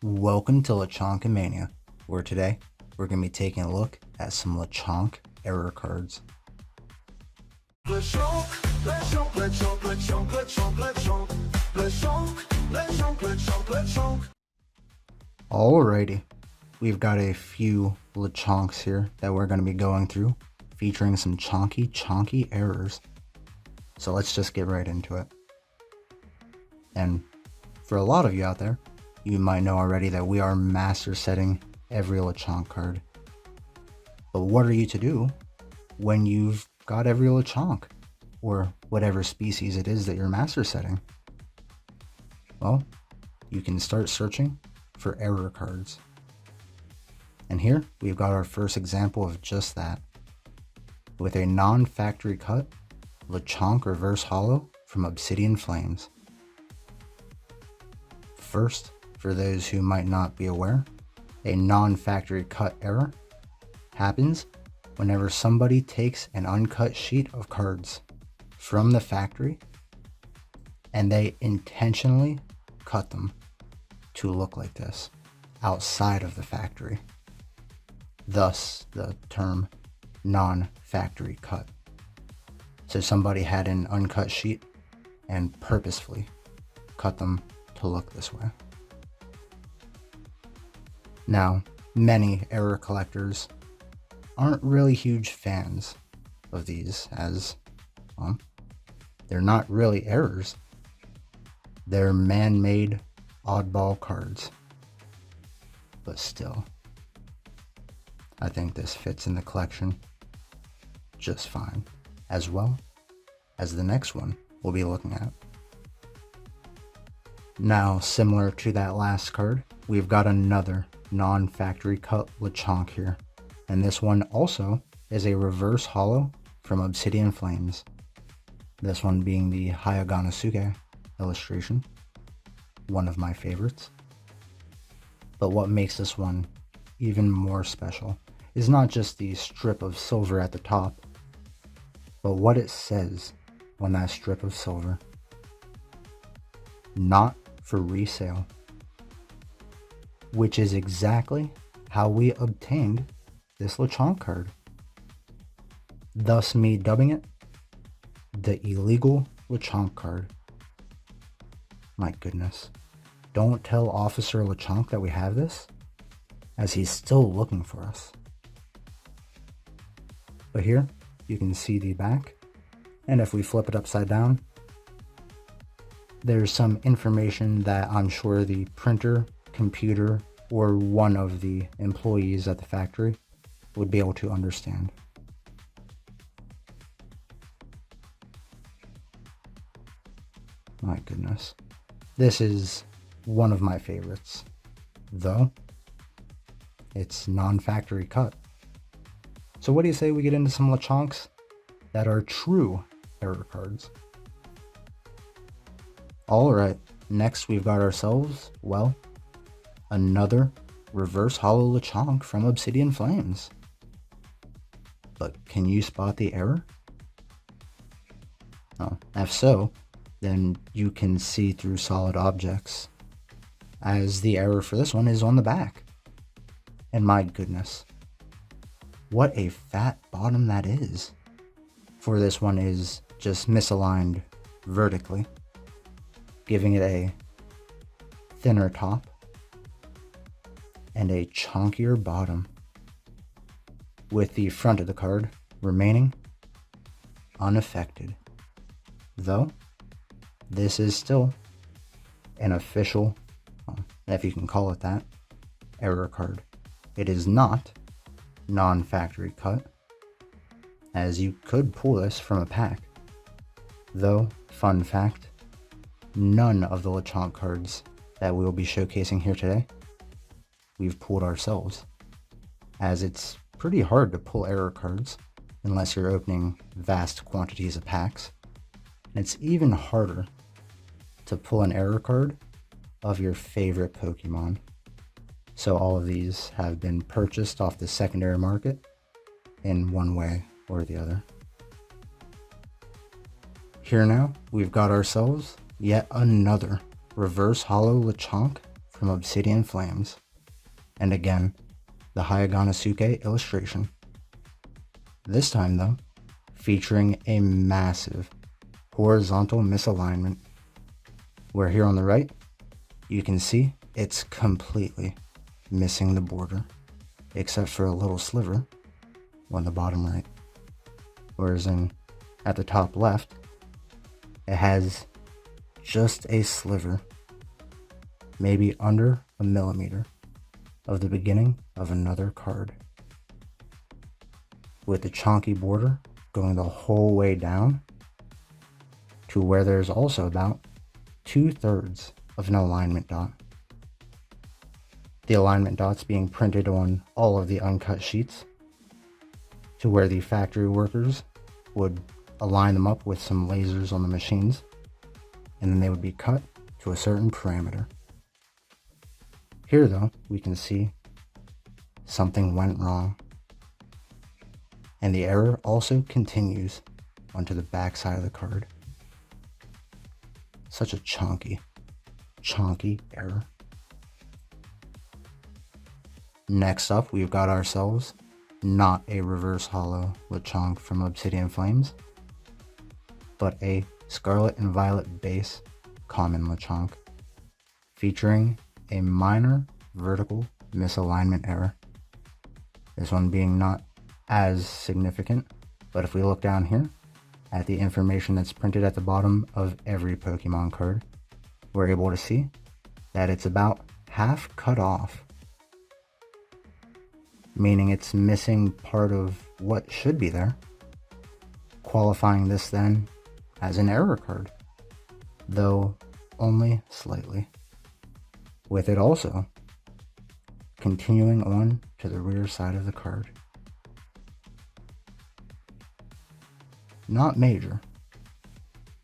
Welcome to Lechonkamania, where today we're going to be taking a look at some Lechonk error cards. Lechonk, Lechonk, Lechonk, Lechonk, Lechonk, Lechonk, Lechonk, Lechonk, Lechonk, Lechonk. Alrighty, we've got a few Lechonks here that we're going to be going through, featuring some chonky errors. So let's just get right into it. And for a lot of you out there, you might know already that we are master setting every Lechonk card. But what are you to do when you've got every Lechonk, or whatever species it is that you're master setting? Well, you can start searching for error cards. And here we've got our first example of just that, with a non-factory cut Lechonk reverse holo from Obsidian Flames. First, for those who might not be aware, a non-factory cut error happens whenever somebody takes an uncut sheet of cards from the factory and they intentionally cut them to look like this outside of the factory. Thus the term non-factory cut. So somebody had an uncut sheet and purposefully cut them to look this way. Now, many error collectors aren't really huge fans of these, as, well, they're not really errors. They're man-made oddball cards. But still, I think this fits in the collection just fine, as well as the next one we'll be looking at. Now, similar to that last card, we've got another non-factory cut Lechonk here, and this one also is a reverse holo from Obsidian Flames, this one being the Hayaganosuke illustration, one of my favorites. But what makes this one even more special is not just the strip of silver at the top, but what it says on that strip of silver: not for resale, which is exactly how we obtained this Lechonk card, thus me dubbing it the illegal Lechonk card. My goodness, don't tell Officer Lechonk that we have this, as he's still looking for us. But here you can see the back, and if we flip it upside down, there's some information that I'm sure the printer, computer, or one of the employees at the factory would be able to understand. My goodness. This is one of my favorites, though it's non-factory cut. So what do you say we get into some Lechonks that are true error cards? Alright, next we've got ourselves, well, another reverse holo Lechonk from Obsidian Flames. But can you spot the error? Oh, if so, then you can see through solid objects, as the error for this one is on the back. And my goodness, what a fat bottom that is. For this one is just misaligned vertically, giving it a thinner top and a chonkier bottom, with the front of the card remaining unaffected. Though this is still an official, if you can call it that, error card. It is not non-factory cut, as you could pull this from a pack. Though, fun fact, none of the Lechonk cards that we will be showcasing here today we've pulled ourselves, as it's pretty hard to pull error cards unless you're opening vast quantities of packs, and it's even harder to pull an error card of your favorite Pokemon. So all of these have been purchased off the secondary market in one way or the other. Here now, we've got ourselves yet another reverse holo Lechonk from Obsidian Flames. And again, the Hayaganasuke illustration. This time though, featuring a massive horizontal misalignment, where here on the right, you can see it's completely missing the border, except for a little sliver on the bottom right. Whereas at the top left, it has just a sliver, maybe under a millimeter, of the beginning of another card, with the chonky border going the whole way down to where there's also about 2/3 of an alignment dot. The alignment dots being printed on all of the uncut sheets, to where the factory workers would align them up with some lasers on the machines, and then they would be cut to a certain parameter. Here though, we can see something went wrong, and the error also continues onto the back side of the card. Such a chonky error. Next up, we've got ourselves not a reverse hollow Lechonk from Obsidian Flames, but a Scarlet and Violet base common Lechonk, featuring a minor vertical misalignment error. This one being not as significant, but if we look down here at the information that's printed at the bottom of every Pokemon card, we're able to see that it's about half cut off, meaning it's missing part of what should be there, qualifying this then as an error card, though only slightly, with it also continuing on to the rear side of the card. Not major,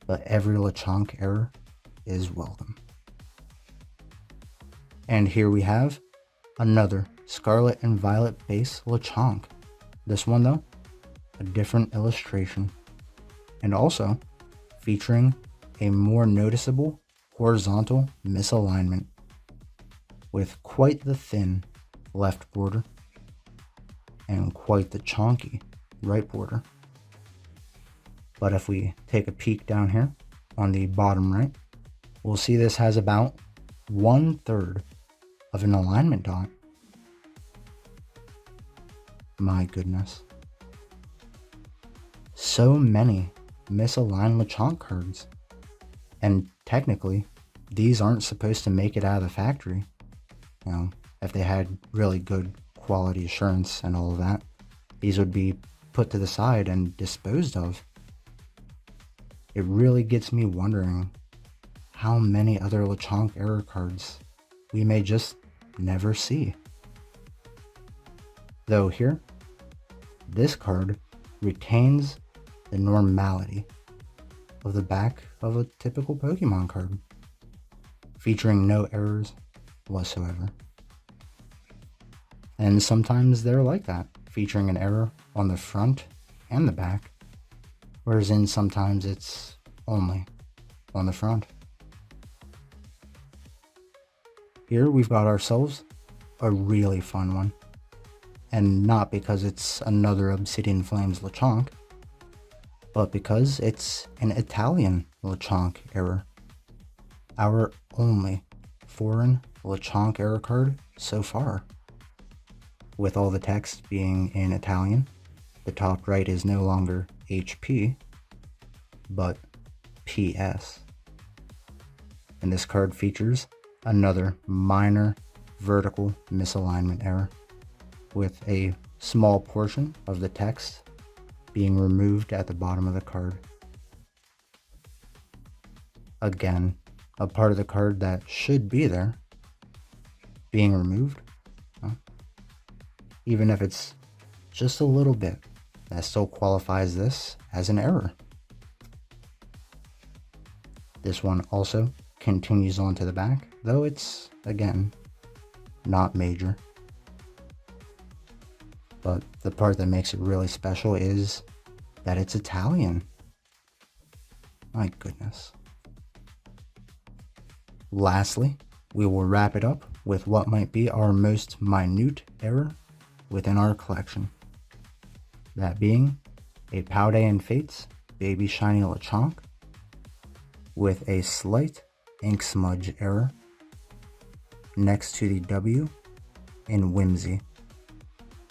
but every Lechonk error is welcome. And here we have another Scarlet and Violet base Lechonk. This one though, a different illustration, and also featuring a more noticeable horizontal misalignment, with quite the thin left border and quite the chonky right border. But if we take a peek down here on the bottom right, we'll see this has about 1/3 of an alignment dot. My goodness. So many misaligned Lechonk cards. And technically, these aren't supposed to make it out of the factory. You know, if they had really good quality assurance and all of that, these would be put to the side and disposed of. It really gets me wondering how many other Lechonk error cards we may just never see. Though here, this card retains the normality of the back of a typical Pokemon card, featuring no errors whatsoever. And sometimes they're like that, featuring an error on the front and the back, whereas sometimes it's only on the front. Here we've got ourselves a really fun one, and not because it's another Obsidian Flames Lechonk, but because it's an Italian Lechonk error. Our only foreign Lechonk error card so far, with all the text being in Italian. The top right is no longer HP, but PS. And this card features another minor vertical misalignment error, with a small portion of the text being removed at the bottom of the card. Again, a part of the card that should be there being removed. Even if it's just a little bit, that still qualifies this as an error. This one also continues on to the back, though it's, again, not major. But the part that makes it really special is that it's Italian. My goodness. Lastly, we will wrap it up with what might be our most minute error within our collection. That being a Powday and Fates Baby Shiny Lechonk with a slight ink smudge error next to the W in Whimsy.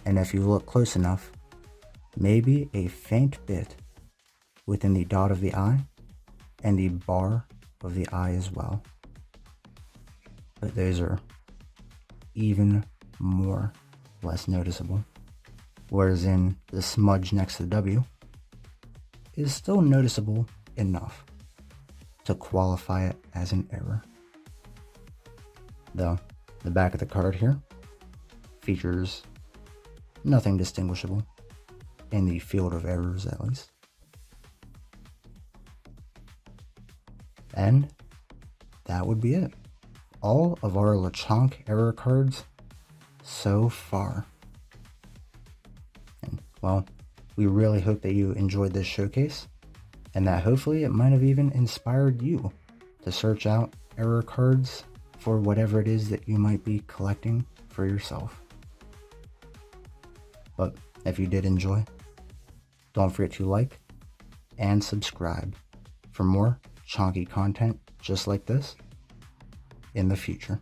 And if you look close enough, maybe a faint bit within the dot of the eye and the bar of the eye as well. But those are even more less noticeable. Whereas in the smudge next to the W is still noticeable enough to qualify it as an error. Though the back of the card here features nothing distinguishable in the field of errors, at least. And that would be it. All of our Lechonk error cards so far. And well, we really hope that you enjoyed this showcase and that hopefully it might have even inspired you to search out error cards for whatever it is that you might be collecting for yourself. But if you did enjoy, don't forget to like and subscribe for more chonky content just like this in the future.